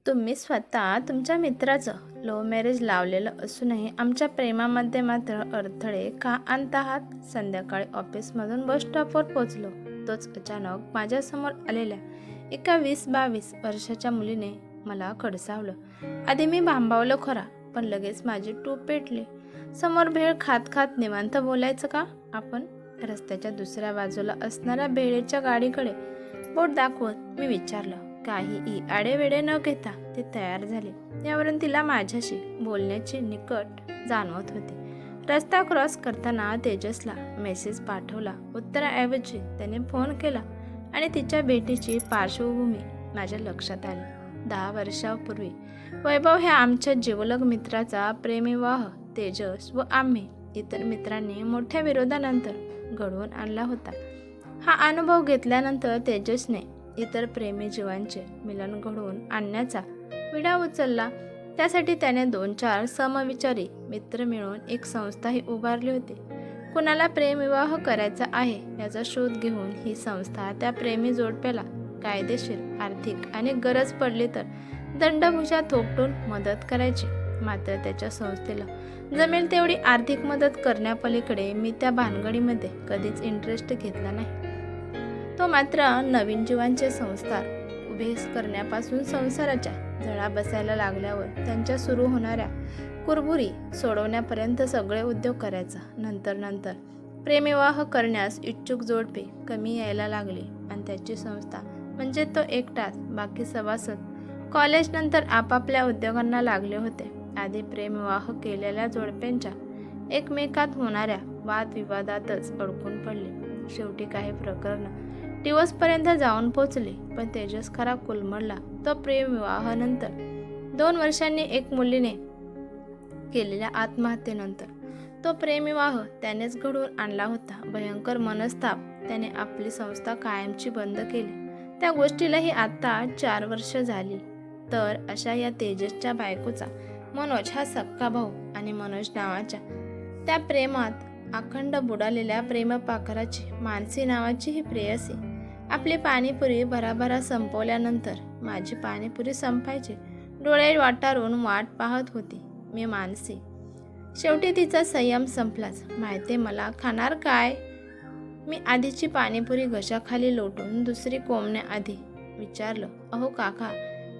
तुम्ही स्वतः तुमच्या मित्राचं लव्ह मॅरेज लावलेलं असूनही आमच्या प्रेमामध्ये मात्र अडथळे का आणत आहात? संध्याकाळी ऑफिसमधून बस स्टॉपवर पोचलो. तोच अचानक माझ्यासमोर आलेल्या एका 20-22 वर्षाच्या मुलीने मला खडसावलं. आधी मी भांबावलं खरा, पण लगेच माझी टूप पेटली. समोर भेळ खात खात निवांत बोलायचं का आपण? रस्त्याच्या दुसऱ्या बाजूला असणाऱ्या भेळेच्या गाडीकडे बोट दाखवत मी विचारलं. काहीही आडेवेडे न घेता ते तयार झाले. यावरून तिला माझ्याशी बोलण्याची निकट जाणवत होती. रस्ता क्रॉस करताना तेजसला मेसेज पाठवला. उत्तराऐवजी त्याने फोन केला आणि तिच्या भेटीची पार्श्वभूमी माझ्या लक्षात आली. 10 वर्षांपूर्वी वैभव ह्या आमच्या जिवलग मित्राचा प्रेमविवाह तेजस व आम्ही इतर मित्रांनी मोठ्या विरोधानंतर घडवून आणला होता. हा अनुभव घेतल्यानंतर तेजसने इतर प्रेमी जीवांचे मिलन घडवून आणण्याचा विडा उचलला. त्यासाठी त्याने 2-4 समविचारी मित्र मिळून एक संस्थाही उभारली होती. कुणाला प्रेमविवाह करायचा आहे याचा शोध घेऊन ही संस्था त्या प्रेमी जोडप्याला कायदेशीर, आर्थिक आणि गरज पडली तर दंडभुजा थोपटून मदत करायची. मात्र त्याच्या संस्थेला जमेल तेवढी आर्थिक मदत करण्यापलीकडे मी त्या भानगडीमध्ये कधीच इंटरेस्ट घेतला नाही. तो मात्र नवीन जीवांचे संस्कार उभे करण्यापासून संसाराच्या झळा बसायला लागल्यावर त्यांच्या सुरू होणाऱ्या कुरबुरी सोडवण्यापर्यंत सगळे उद्योग करायचा. नंतर प्रेमविवाह करण्यास इच्छुक जोडपे कमी यायला लागले आणि त्याची संस्था म्हणजे तो एकटाच. बाकी सभासद कॉलेजनंतर आपापल्या उद्योगांना लागले होते. आधी प्रेमविवाह केलेल्या जोडप्यांच्या एकमेकात होणाऱ्या वादविवादातच अडकून पडले. शेवटी काही प्रकरणं दिवसपर्यंत जाऊन पोचले. पण तेजस खरा कुलमडला तो प्रेमविवाहानंतर. 2 वर्षांनी एक मुलीने केलेल्या आत्महत्येनंतर. तो प्रेमविवाह त्यानेच घडवून आणला होता. भयंकर मनस्ताप त्याने आपली संस्था कायमची बंद केली. त्या गोष्टीलाही आता 4 वर्ष झाली. तर अशा या तेजसच्या बायकोचा मनोज हा सक्का भाऊ आणि मनोज नावाच्या त्या प्रेमात अखंड बुडालेल्या प्रेमपाखराची मानसी नावाची ही प्रेयसी. आपली पाणीपुरी भराभरा संपवल्यानंतर माझी पाणीपुरी संपायची डोळे वाटारून वाट पाहत होती मी मानसी. शेवटी तिचा संयम संपलाच. माहिती मला खाणार काय? मी आधीची पाणीपुरी घशाखाली लोटून दुसरी कोंबण्याआधी विचारलं. अहो काका,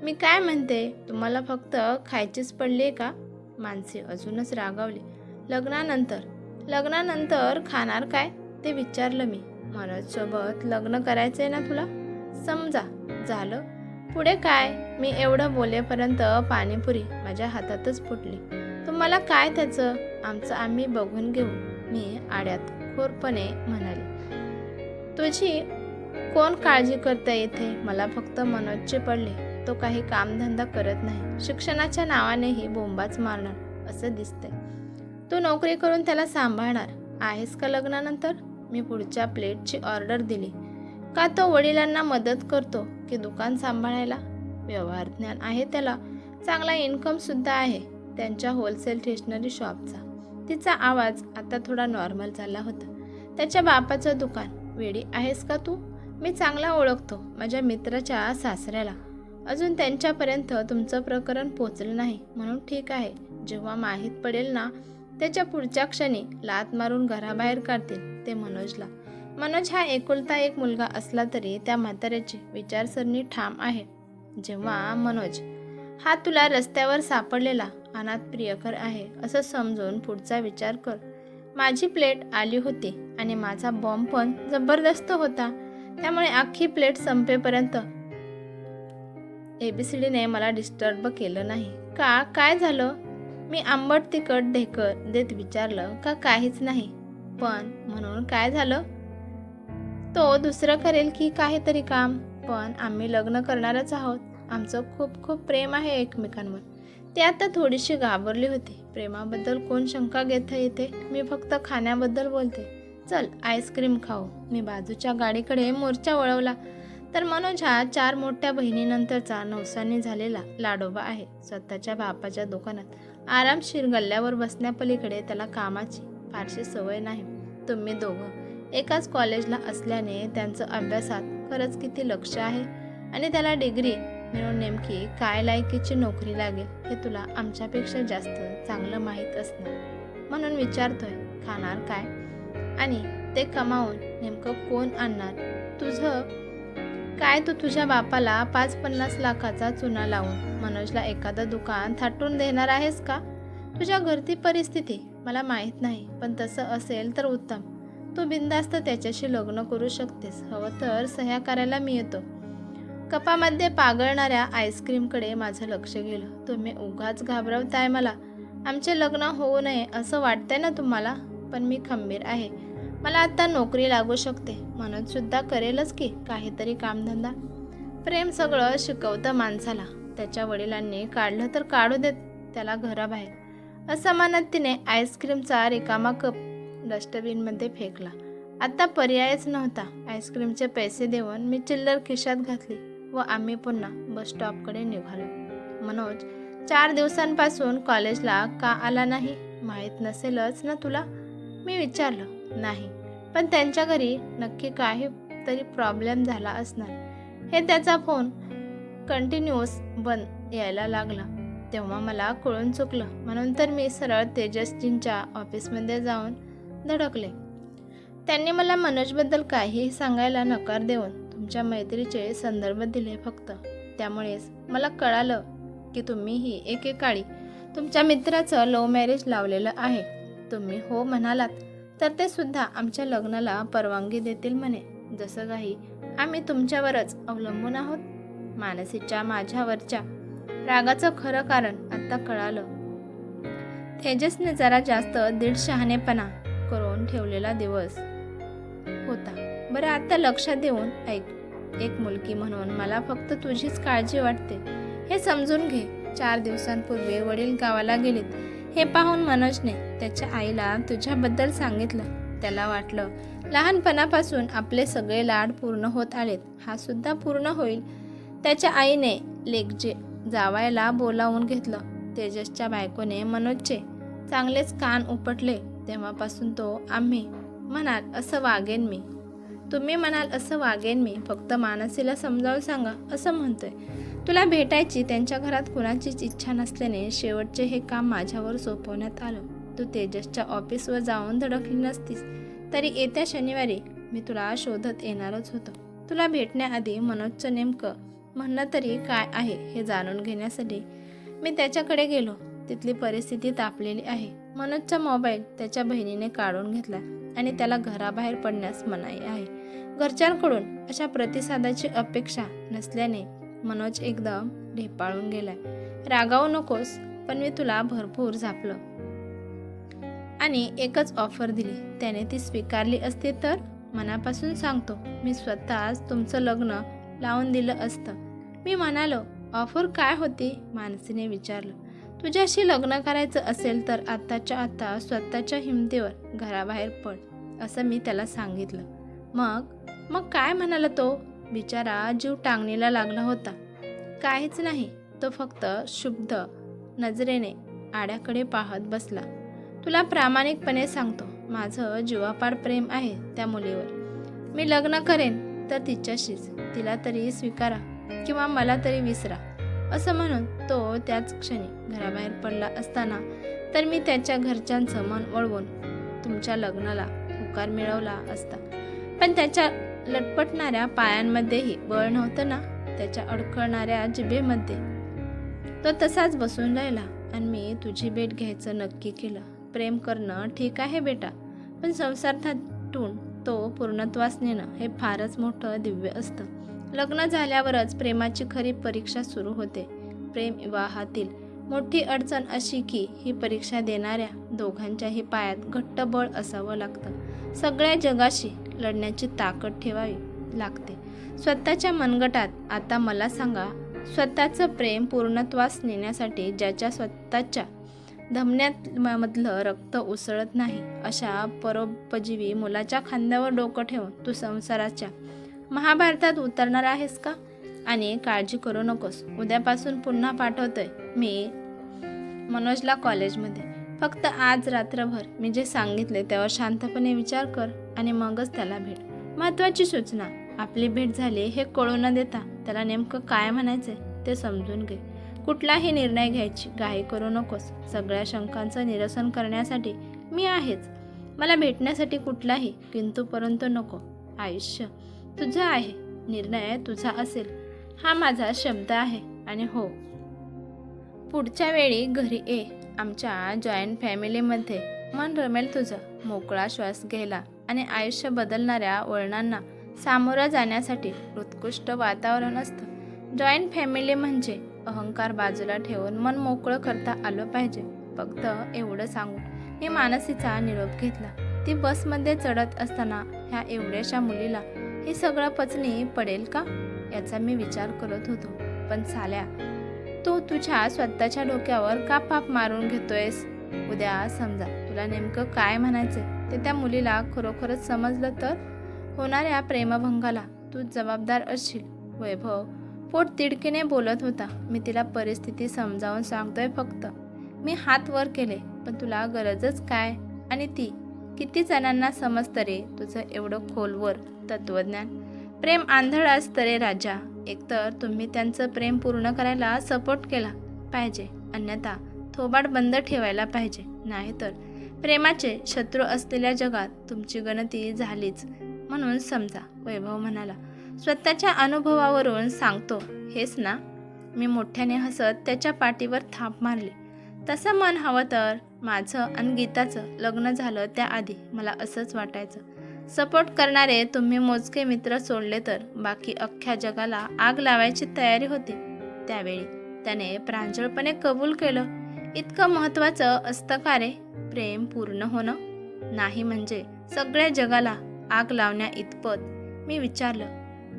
मी काय म्हणते, तुम्हाला फक्त खायचीच पडली का? मानसी अजूनच रागावली. लग्नानंतर खाणार काय ते विचारलं मी. मनोजसोबत लग्न करायचंय ना तुला? समजा झालं, पुढे काय? मी एवढं बोलेपर्यंत पाणीपुरी माझ्या हातातच फुटली. तुम्हाला काय त्याचं? आमचं आम्ही बघून घेऊ, मी आड्यात खोरपणे म्हणाले. तुझी कोण काळजी करते इथे? मला फक्त मनोजचे पडले. तो काही कामधंदा करत नाही, शिक्षणाच्या नावानेही बोंबाच मारणार असं दिसतंय. तू नोकरी करून त्याला सांभाळणार आहेस का लग्नानंतर? मी पुढच्या प्लेटची ऑर्डर दिली. का तो वडिलांना मदत करतो की दुकान सांभाळायला? व्यवहार ज्ञान आहे त्याला, चांगला इन्कम सुद्धा आहे त्यांच्या होलसेल स्टेशनरी शॉपचा. तिचा आवाज आता थोडा नॉर्मल झाला होता. त्याच्या बापाचं दुकान. वेडी आहेस का तू? मी चांगला ओळखतो माझ्या मित्राच्या सासऱ्याला. अजून त्यांच्यापर्यंत तुमचं प्रकरण पोचलं नाही म्हणून ठीक आहे. जेव्हा माहीत पडेल ना, त्याच्या पुढच्या क्षणी लात मारून घराबाहेर काढतील ते मनोजला. मनोज हा एकुलता एक मुलगा असला तरी त्या म्हाताऱ्याची विचारसरणी ठाम आहे. जेव्हा मनोज हा तुला रस्त्यावर सापडलेला अनाथ प्रियकर आहे असं समजून पुढचा विचार कर. माझी प्लेट आली होती आणि माझा बॉम्ब पण जबरदस्त होता. त्यामुळे अख्खी प्लेट संपेपर्यंत ABCDने मला डिस्टर्ब केलं नाही. का? काय झालं? मी आंबट तिखट ढेकर देत विचारलं. का काहीच नाही. पण म्हणून काय झालं? तो दुसरं करेल की काहीतरी काम. पण आम्ही लग्न करणारच आहोत. आमचं खूप खूप प्रेम आहे एकमेकांवर. ती आता थोडीशी घाबरली होती. प्रेमाबद्दल कोण शंका घेता येते? मी फक्त खाण्याबद्दल बोलते. चल आईस्क्रीम खाऊ. मी बाजूच्या गाडीकडे मोर्चा वळवला तर मनोज हा 4 मोठ्या बहिणीनंतरचा नवसानी झालेला लाडोबा आहे. स्वतःच्या बापाच्या दुकानात आरामशीर गल्ल्यावर बसण्यापलीकडे त्याला कामाची फारशी सवय नाही. तुम्ही दोघं एकाच कॉलेजला असल्याने त्यांचं अभ्यासात खरंच किती लक्ष आहे आणि त्याला डिग्री मिळून नेमकी काय लायकीची नोकरी लागेल हे तुला आमच्यापेक्षा जास्त चांगलं माहीत असणार. म्हणून विचारतोय, खाणार काय आणि ते कमावून नेमकं कोण आणणार? तुझं काय तू तुझ्या बापाला 5-50 लाखाचा चुना लावून मनोजला एखादं दुकान थाटून देणार आहेस का? तुझ्या घरची परिस्थिती मला माहीत नाही, पण तसं असेल तर उत्तम. तू बिनधास्त त्याच्याशी लग्न करू शकतेस. हवं तर सह्या करायला मी येतो. कपामध्ये पागळणाऱ्या आईस्क्रीमकडे माझं लक्ष गेलं. तुम्ही उगाच घाबरवताय मला. आमचे लग्न होऊ नये असं वाटतंय ना तुम्हाला? पण मी खंबीर आहे. मला आत्ता नोकरी लागू शकते. मनोजसुद्धा करेलच की काहीतरी कामधंदा. प्रेम सगळं शिकवतं माणसाला. त्याच्या वडिलांनी काढलं तर काढू देत त्याला घराबाहेर. असं म्हणत तिने आईस्क्रीमचा रिकामा कप डस्टबिनमध्ये फेकला. आता पर्यायच नव्हता. आईस्क्रीमचे पैसे देऊन मी चिल्लर खिशात घातली व आम्ही पुन्हा बस स्टॉपकडे निघालो. मनोज 4 दिवसांपासून कॉलेजला का आला नाही माहीत नसेलच ना तुला? मी विचारलं. नाही, पण त्यांच्या घरी नक्की काहीतरी प्रॉब्लेम झाला असणार. हे त्याचा फोन कंटिन्यूअस बंद यायला लागला तेव्हा मला कळून चुकलं. म्हणून तर मी सरळ तेजसजींच्या ऑफिसमध्ये जाऊन धडकले. त्यांनी मला मनोजबद्दल काहीही सांगायला नकार देऊन तुमच्या मैत्रीचे संदर्भ दिले फक्त. त्यामुळेच मला कळालं की तुम्हीही एकेकाळी तुमच्या मित्राचं लव्ह मॅरेज लावलेलं आहे. तुम्ही हो म्हणालात तर ते सुद्धा आमच्या लग्नाला परवानगी देतील म्हणे. जसं काही आम्ही तुमच्यावरच अवलंबून आहोत. मानसीच्या माझ्यावरच्या रागाचं खरं कारण आत्ता कळालं. तेजसने जरा जास्त दीड शहाणेपणा करून ठेवलेला दिवस होता. बरं, आता लक्षात देऊन ऐक. एक मुलगी म्हणून मला फक्त तुझीच काळजी वाटते हे समजून घे. 4 दिवसांपूर्वी वडील गावाला गेलेत हे पाहून मनोजने त्याच्या आईला तुझ्याबद्दल सांगितलं. त्याला वाटलं लहानपणापासून आपले सगळे लाड पूर्ण होत आलेत, हा सुद्धा पूर्ण होईल. त्याच्या आईने लेकजे जावायला बोलावून घेतलं. तेजसच्या बायकोने मनोजचे चांगलेच कान उपटले. तेव्हापासून तो आम्ही म्हणाल असं वागेन मी, तुम्ही म्हणाल असं वागेन मी, फक्त मानसीला समजावून सांगा असं म्हणतोय. तुला भेटायची त्यांच्या घरात कुणाचीच इच्छा नसल्याने शेवटचे हे काम माझ्यावर सोपवण्यात आलं. तू तेजसच्या ऑफिसवर जाऊन धडकली नसतीस तरी येत्या शनिवारी मी तुला शोधत येणारच होतो. तुला भेटण्याआधी मनोजचं नेमकं म्हणणं तरी काय आहे हे जाणून घेण्यासाठी मी त्याच्याकडे गेलो. तिथली परिस्थिती तापलेली आहे. मनोजचा मोबाईल त्याच्या बहिणीने काढून घेतला आणि त्याला घराबाहेर पडण्यास मनाई आहे. घरच्यांकडून अशा प्रतिसादाची अपेक्षा नसल्याने मनोज एकदम ढेपाळून गेलाय. रागावू नकोस, पण मी तुला भरपूर झापलं आणि एकच ऑफर दिली. त्याने ती स्वीकारली असती तर मनापासून सांगतो मी स्वतःच तुमचं लग्न लावून दिलं असतं. मी म्हणालो, ऑफर काय होती? मानसीने विचारलं. तुझ्याशी लग्न करायचं असेल तर आत्ताच्या आत्ता स्वतःच्या हिमतीवर घराबाहेर पड असं मी त्याला सांगितलं. मग काय म्हणाला तो? बिचारा जीव टांगणीला लागला होता. काहीच नाही, तो फक्त शुद्ध नजरेने आड्याकडे पाहत बसला. तुला प्रामाणिकपणे सांगतो, माझं जीवापाड प्रेम आहे त्या मुलीवर. मी लग्न करेन तर तिच्याशीच. तिला तरी स्वीकारा किंवा मला तरी विसरा असं म्हणून तो त्याच क्षणी घराबाहेर पडला असताना तर मी त्याच्या घरच्यांचं मन वळवून तुमच्या लग्नाला होकार मिळवला असता. पण त्याच्या लटपटणाऱ्या पायांमध्येही बळ नव्हतं ना, त्याच्या अडखळणाऱ्या जिभेमध्ये. तो तसाच बसून राहिला आणि मी तुझी भेट घ्यायचं नक्की केलं. प्रेम करणं ठीक आहे बेटा, पण संसार थाटून तो पूर्णत्वास नेणं हे फारच मोठं दिव्य असतं. लग्न झाल्यावरच प्रेमाची खरी परीक्षा सुरू होते. प्रेम विवाहातील मोठी अडचण अशी की ही परीक्षा देणाऱ्या दोघांच्याही पायात घट्ट बळ असावं लागतं. सगळ्या जगाशी लढण्याची ताकद ठेवावी लागते स्वतःच्या मनगटात. आता मला सांगा, स्वतःचं प्रेम पूर्णत्वास नेण्यासाठी ज्याच्या स्वतःच्या धमन्यांमधलं रक्त उसळत नाही अशा परोपजीवी मुलाच्या खांद्यावर डोकं ठेवून तू संसाराच्या महाभारतात उतरणार आहेस का? आणि काळजी करू नकोस, उद्यापासून पुन्हा पाठवतोय मी मनोजला कॉलेजमध्ये. फक्त आज रात्रभर मी जे सांगितले त्यावर शांतपणे विचार कर आणि मगच त्याला भेट. महत्त्वाची सूचना, आपली भेट झाली हे कळू न देता त्याला नेमकं काय म्हणायचंय ते समजून घे. कुठलाही निर्णय घ्यायची घाई करू नकोस. सगळ्या शंकांचं निरसन करण्यासाठी मी आहेच. मला भेटण्यासाठी कुठलाही किंतु परंतु नको. आयुष्य तुझं आहे, निर्णय तुझा असेल, हा माझा शब्द आहे. आणि हो, पुढच्या वेळी घरी ये. आमच्या जॉईंट फॅमिलीमध्ये मन रमेल तुझं. मोकळा श्वास घ्यायला आणि आयुष्य बदलणाऱ्या वळणांना सामोरं जाण्यासाठी उत्कृष्ट वातावरण असतं. जॉईंट फॅमिली म्हणजे अहंकार बाजूला ठेवून मन मोकळं करता आलं पाहिजे. फक्त एवढं सांगून मी मानसीचा निरोप घेतला. ती बसमध्ये चढत असताना ह्या एवढ्याशा मुलीला हे सगळं पचनी पडेल का याचा मी विचार करत होतो. पण साल्या, तू तुझ्या स्वतःच्या डोक्यावर का पाप मारून घेतोयस? उद्या समजा तुला नेमकं काय म्हणायचं ते त्या मुलीला खरोखरच समजलं तर होणाऱ्या प्रेमभंगाला तू जबाबदार असशील. वैभव पोट तिडकीने बोलत होता. मी तिला परिस्थिती समजावून सांगतोय फक्त. मी हात वर केले. पण तुला गरजच काय? आणि ती किती जणांना समजतं रे तुझं एवढं खोलवर तत्वज्ञान? प्रेम आंधळ असतं रे राजा. एकतर तुम्ही त्यांचं प्रेम पूर्ण करायला सपोर्ट केला पाहिजे, अन्यथा थोबाड बंद ठेवायला पाहिजे. नाहीतर प्रेमाचे शत्रू असलेल्या जगात तुमची गणती झालीच म्हणून समजा. वैभव म्हणाला. स्वतःच्या अनुभवावरून सांगतो हेच ना? मी मोठ्याने हसत त्याच्या पाठीवर थाप मारली. तसं मन हवं तर माझं आणि गीताचं लग्न झालं त्याआधी मला असंच वाटायचं. सपोर्ट करणारे तुम्ही मोजके मित्र सोडले तर बाकी अख्ख्या जगाला आग लावायची तयारी होती. त्यावेळी त्याने प्रांजळपणे कबूल केलं. इतकं महत्त्वाचं असतं का रे प्रेम पूर्ण होणं? नाही म्हणजे सगळ्या जगाला आग लावण्या इतपत? मी विचारलं.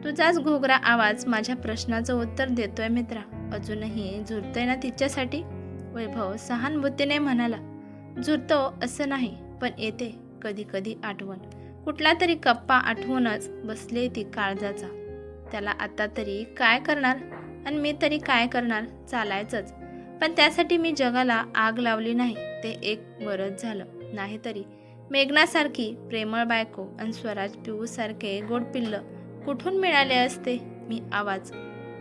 तुझाच घोगरा आवाज माझ्या प्रश्नाचं उत्तर देतोय मित्रा. अजूनही झुरतोय ना तिच्यासाठी? वैभव सहानुभूतीने म्हणाला. झुरतो असं नाही, पण येते कधी कधी आठवण. कुठला तरी कप्पा आठवूनच बसले ती काळजाचा. त्याला आता तरी काय करणार आणि मी तरी काय करणार? चालायचंच. पण त्यासाठी मी जगाला आग लावली नाही ते एक बरंच झालं. नाहीतरी मेघनासारखी प्रेमळ बायको आणि स्वराज पिऊसारखे गोड पिल्लं कुठून मिळाले असते? मी आवाज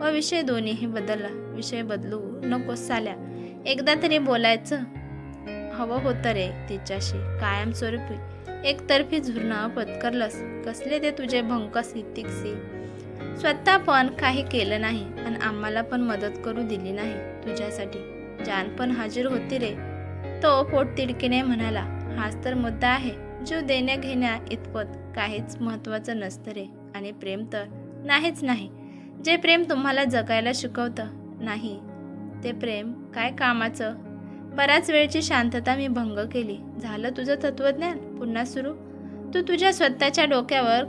व विषय दोन्हीही बदलला. विषय बदलू नकोस साल्या. एकदा तरी बोलायचं हवं होतं रे तिच्याशी. कायमस्वरूपी एकतर्फी झुरणं पत्करलंस. कसले ते तुझे भंकस हितिकसी. स्वतः पण काही केलं नाही आणि आम्हाला पण मदत करू दिली नाही. तुझ्यासाठी जान पण हाजीर होती रे. तो पोट तिडकीने म्हणाला. हाच तर मुद्दा आहे. जीव देण्या घेण्या इतपत काहीच महत्त्वाचं नसतं रे. आणि प्रेम तर नाहीच नाही. जे प्रेम तुम्हाला जगायला शिकवतं नाही ते प्रेम काय कामाचं? बराच वेळची शांतता मी भंग केली. झालं तुझं तत्वज्ञान पुन्हा सुरू? तू तुझ्या स्वतःच्या डोक्यावर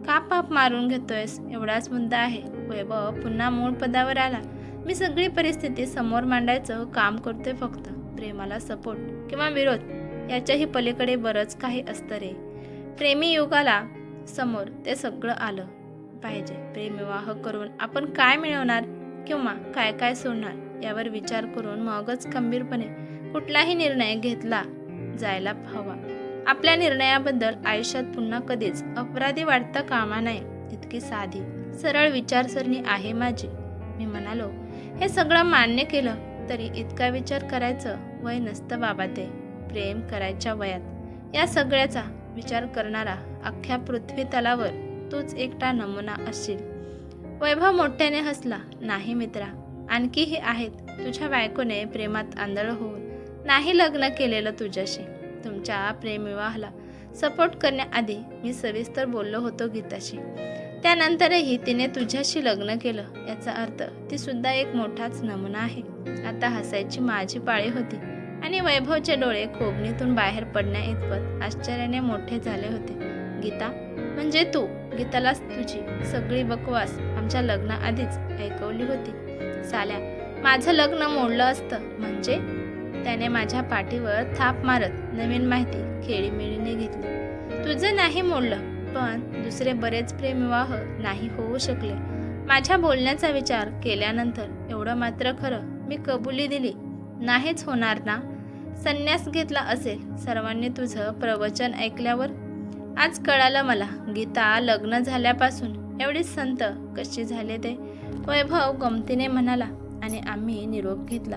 का पाप मारून घेतोयस एवढाच मुद्दा आहे. वैभव पुन्हा मूळ पदावर आला. मी सगळी परिस्थिती समोर मांडायचं काम करतोय फक्त. प्रेमाला सपोर्ट किंवा विरोध याच्याही पलीकडे बरंच काही असतं रे. प्रेमी युगाला समोर ते सगळं आलं पाहिजे. प्रेमविवाह करून आपण काय मिळवणार किंवा काय काय सोडणार यावर विचार करून मगच खंबीरपणे कुठलाही निर्णय घेतला जायला हवा. आपल्या निर्णयाबद्दल आयुष्यात पुन्हा कधीच अपराधी वाटता कामा नये. इतकी साधी सरळ विचारसरणी आहे माझी. मी म्हणालो. हे सगळं मान्य केलं तरी इतका विचार करायचं वय नसतं बाबा. ते प्रेम करायच्या वयात या सगळ्याचा विचार करणारा अख्ख्या पृथ्वी तलावर तूच एकटा नमुना असशील. वैभव मोठ्याने हसला. नाही मित्रा, आणखीही आहेत. तुझ्या बायकोने प्रेमात आंधळ होऊन नाही लग्न केलेलं तुझ्याशी. तुमच्या प्रेमविवाहाला सपोर्ट करण्याआधी मी सविस्तर बोललो होतो गीताशी. त्यानंतरही तिने तुझ्याशी लग्न केलं. याचा अर्थ ती सुद्धा एक मोठाच नमुना आहे. आता हसायची माझी पाळी होती आणि वैभवचे डोळे खोबणीतून बाहेर पडण्या इतपत आश्चर्याने मोठे झाले होते. गीता म्हणजे तू? गीताला तुझी सगळी बकवास आमच्या लग्नाआधीच ऐकवली होती. साल्या, माझं लग्न मोडलं असतं म्हणजे? त्याने माझ्या पाठीवर थाप मारत नवीन माहिती खेळीमेळीने घेतली. तुझं नाही मोडलं, पण दुसरे बरेच प्रेमविवाह नाही होऊ शकले. माझ्या बोलण्याचा विचार केल्यानंतर एवढं मात्र खरं मी कबुली दिली नाहीच होणार ना? संन्यास घेतला असेल सर्वांनी तुझं प्रवचन ऐकल्यावर? आज कळालं मला गीता लग्न झाल्यापासून एवढी संत कशी झाले ते. वैभव गमतीने म्हणाला. आणि आम्ही निरोप घेतला.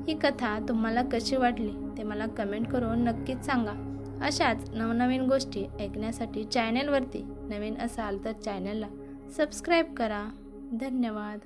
ही कथा तुम्हाला कशी वाटली ते मला कमेंट करून नक्कीच सांगा. अशाच नवनवीन गोष्टी ऐकण्यासाठी चॅनेलवरती नवीन असाल तर चॅनलला सबस्क्राईब करा. धन्यवाद.